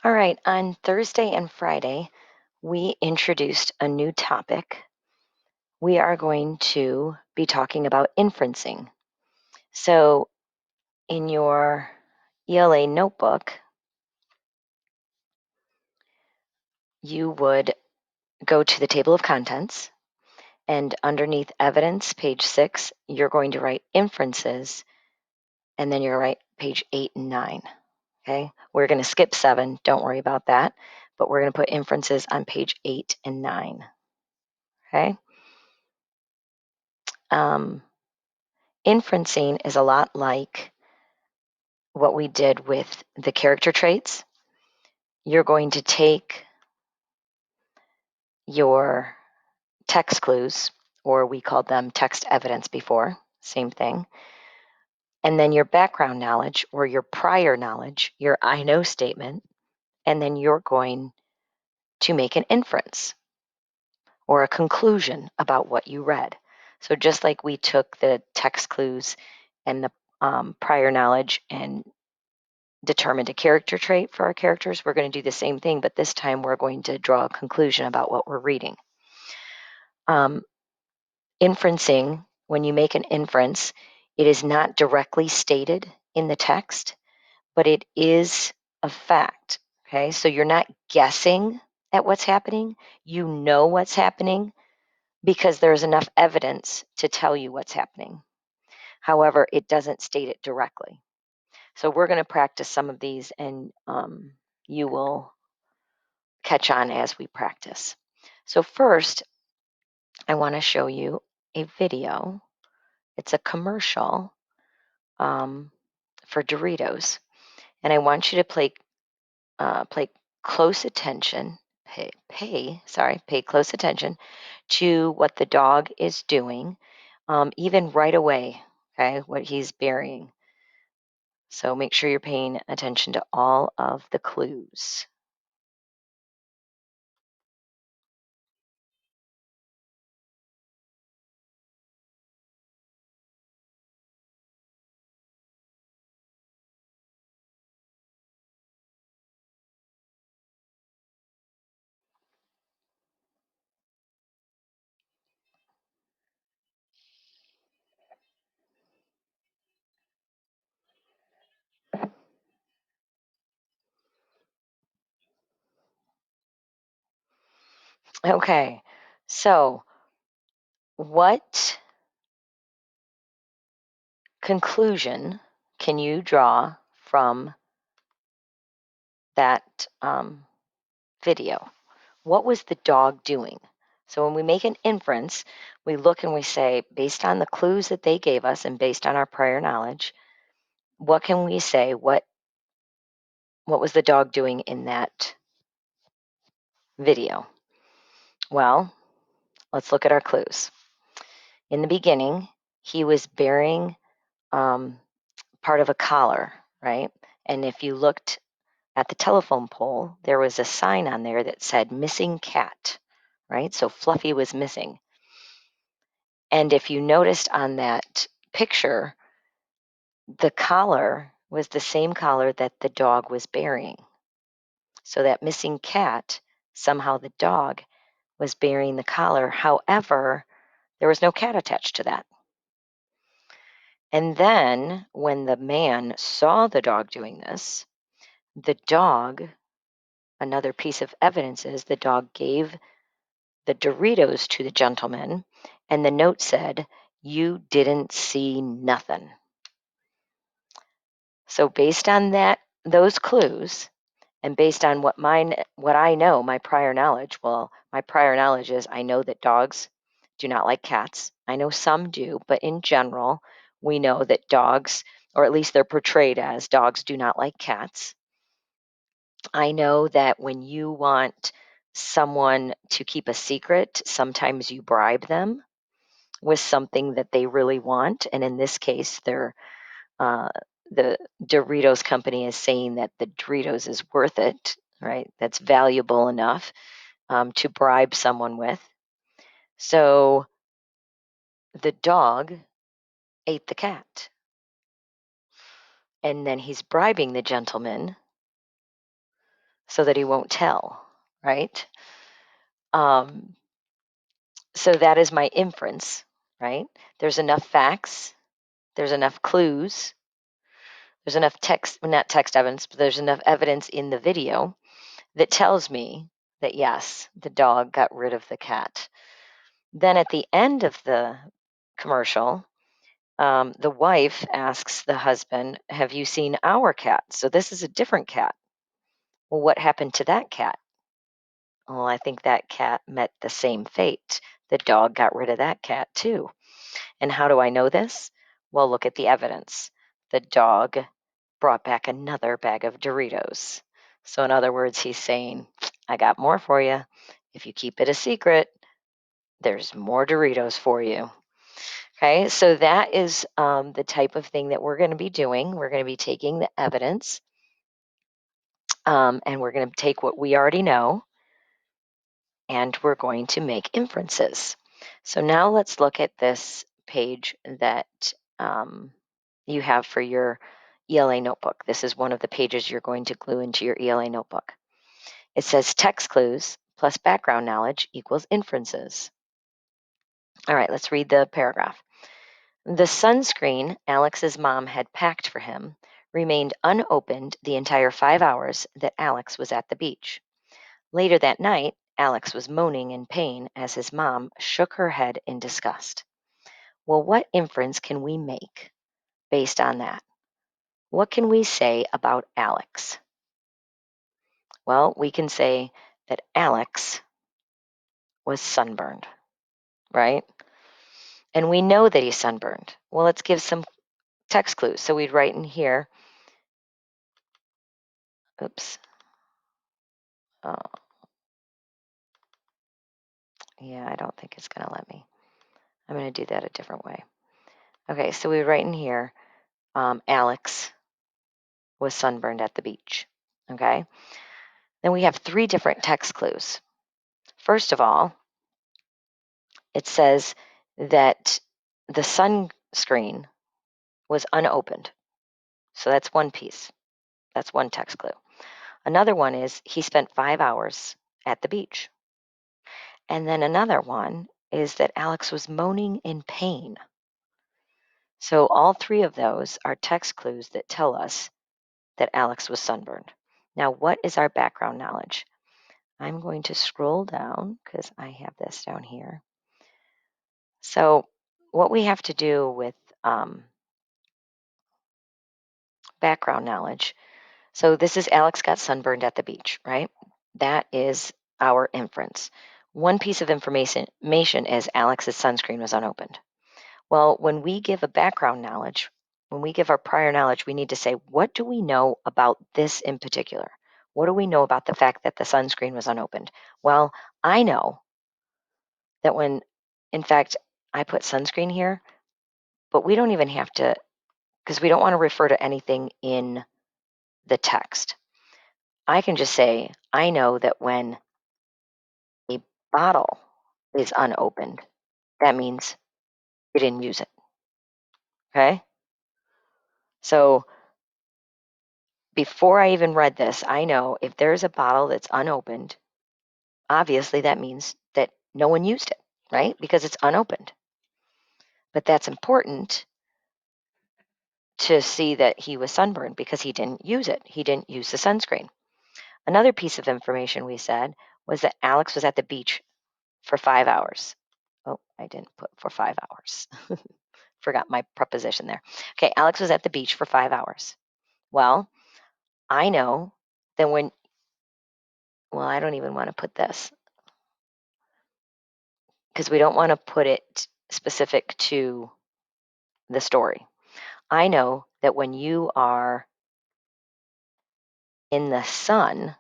All right, on Thursday and Friday, we introduced a new topic. We are going to be talking about inferencing. So, in your ELA notebook, you would go to the table of contents, and underneath evidence, page 6, you're going to write inferences, and then you're going to write page 8 and 9. Okay, we're going to skip 7, don't worry about that, but we're going to put inferences on page 8 and 9. Okay. Inferencing is a lot like what we did with the character traits. You're going to take your text clues, or we called them text evidence before, same thing, and then your background knowledge or your prior knowledge, your I know statement, and then you're going to make an inference or a conclusion about what you read. So just like we took the text clues and the prior knowledge and determined a character trait for our characters, we're going to do the same thing, but this time we're going to draw a conclusion about what we're reading. Inferencing, when you make an inference, it is not directly stated in the text, but it is a fact. Okay, so you're not guessing at what's happening. You know what's happening because there's enough evidence to tell you what's happening. However, it doesn't state it directly. So we're going to practice some of these, and you will catch on as we practice. So first, I want to show you a video. It's a commercial for Doritos, and I want you to play close attention. Pay close attention to what the dog is doing, even right away. Okay, what he's burying. So make sure you're paying attention to all of the clues. Okay, so what conclusion can you draw from that video? What was the dog doing? So when we make an inference, we look and we say, based on the clues that they gave us and based on our prior knowledge, what can we say? What was the dog doing in that video? Well, let's look at our clues. In the beginning, he was bearing part of a collar, right? And if you looked at the telephone pole, there was a sign on there that said missing cat, right? So Fluffy was missing. And if you noticed on that picture, the collar was the same collar that the dog was bearing. So that missing cat, somehow the dog was bearing the collar. However, there was no cat attached to that. And then when the man saw the dog doing this, the dog, another piece of evidence is the dog gave the Doritos to the gentleman, and the note said, "You didn't see nothing." So based on those clues, and based on what I know, my prior knowledge, well, my prior knowledge is I know that dogs do not like cats. I know some do, but in general, we know that dogs, or at least they're portrayed as dogs, do not like cats. I know that when you want someone to keep a secret, sometimes you bribe them with something that they really want. And in this case, uh, the Doritos company is saying that the Doritos is worth it, right? That's valuable enough to bribe someone with. So the dog ate the cat. And then he's bribing the gentleman so that he won't tell, right? Um, so that is my inference, right? There's enough facts, there's enough clues, there's enough text, not text evidence, but there's enough evidence in the video that tells me that yes, the dog got rid of the cat. Then at the end of the commercial, the wife asks the husband, "Have you seen our cat?" So this is a different cat. Well, what happened to that cat? Well, I think that cat met the same fate. The dog got rid of that cat too. And how do I know this? Well, look at the evidence. The dog brought back another bag of Doritos. So, in other words, he's saying, I got more for you. If you keep it a secret, there's more Doritos for you. Okay, so that is the type of thing that we're going to be doing. We're going to be taking the evidence and we're going to take what we already know and we're going to make inferences. So now let's look at this page that you have for your ELA notebook. This is one of the pages you're going to glue into your ELA notebook. It says text clues plus background knowledge equals inferences. All right, let's read the paragraph. The sunscreen Alex's mom had packed for him remained unopened the entire 5 hours that Alex was at the beach. Later that night, Alex was moaning in pain as his mom shook her head in disgust. Well, what inference can we make based on that? What can we say about Alex? Well, we can say that Alex was sunburned, right? And we know that he's sunburned. Well, let's give some text clues. So we'd write in here, oops. Oh, yeah, I don't think it's going to let me. I'm going to do that a different way. Okay, so we would write in here, Alex was sunburned at the beach. Okay. Then we have 3 different text clues. First of all, it says that the sunscreen was unopened. So that's one piece. That's one text clue. Another one is he spent 5 hours at the beach. And then another one is that Alex was moaning in pain. So all 3 of those are text clues that tell us that Alex was sunburned. Now, what is our background knowledge? I'm going to scroll down because I have this down here. So what we have to do with background knowledge. So this is Alex got sunburned at the beach, right? That is our inference. One piece of information is Alex's sunscreen was unopened. Well, when we give a background knowledge, when we give our prior knowledge, we need to say, what do we know about this in particular? What do we know about the fact that the sunscreen was unopened? Well, I know that when, in fact, I put sunscreen here, but we don't even have to, because we don't want to refer to anything in the text. I can just say, I know that when a bottle is unopened, that means you didn't use it. Okay? So before I even read this, I know if there's a bottle that's unopened, obviously that means that no one used it, right? Because it's unopened. But that's important to see that he was sunburned because he didn't use it. He didn't use the sunscreen. Another piece of information we said was that Alex was at the beach for 5 hours. Oh, I didn't put for 5 hours. Forgot my preposition there. Okay, Alex was at the beach for 5 hours. Well, I know that when, well, I don't even want to put this because we don't want to put it specific to the story. I know that when you are in the sun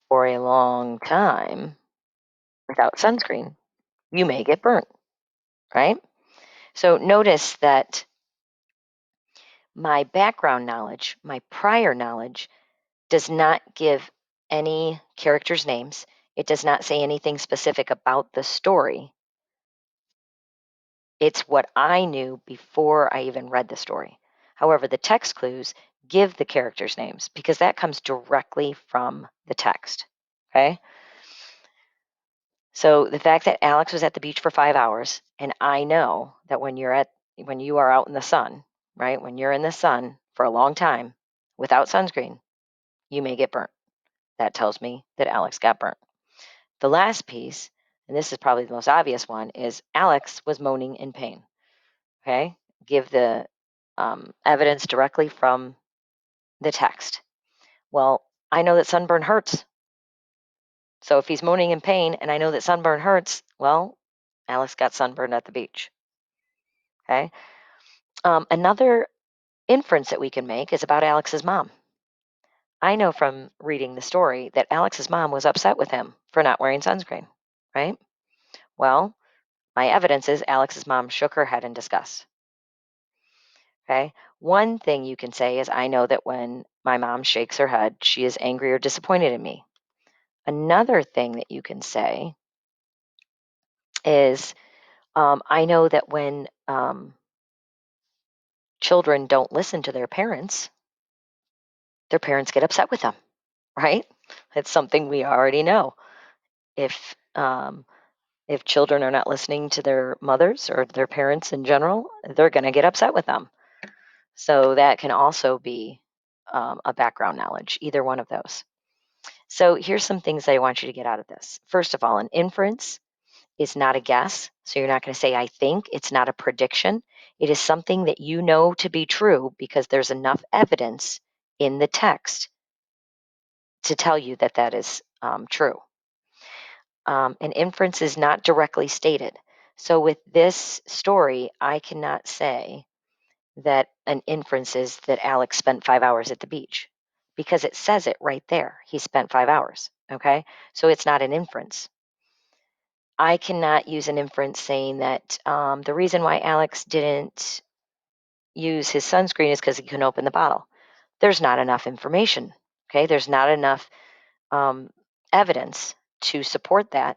for a long time without sunscreen, you may get burnt, right? So notice that my background knowledge, my prior knowledge, does not give any characters' names. It does not say anything specific about the story. It's what I knew before I even read the story. However, the text clues give the characters' names because that comes directly from the text. Okay. So the fact that Alex was at the beach for 5 hours, and I know that when you are out in the sun, right? When you're in the sun for a long time without sunscreen, you may get burnt. That tells me that Alex got burnt. The last piece, and this is probably the most obvious one, is Alex was moaning in pain. Okay. Give the evidence directly from the text. Well, I know that sunburn hurts. So if he's moaning in pain and I know that sunburn hurts, well, Alex got sunburned at the beach. Okay. Another inference that we can make is about Alex's mom. I know from reading the story that Alex's mom was upset with him for not wearing sunscreen, right? Well, my evidence is Alex's mom shook her head in disgust. Okay. One thing you can say is I know that when my mom shakes her head, she is angry or disappointed in me. Another thing that you can say is I know that when children don't listen to their parents get upset with them, right? It's something we already know. If children are not listening to their mothers or their parents in general, they're going to get upset with them. So that can also be a background knowledge, either one of those. So here's some things I want you to get out of this. First of all, an inference is not a guess. So you're not going to say, I think. It's not a prediction. It is something that you know to be true because there's enough evidence in the text to tell you that that is true. An inference is not directly stated. So with this story, I cannot say that an inference is that Alex spent 5 hours at the beach because it says it right there. He spent 5 hours. Okay. So it's not an inference. I cannot use an inference saying that the reason why Alex didn't use his sunscreen is because he couldn't open the bottle. There's not enough information. Okay. There's not enough evidence to support that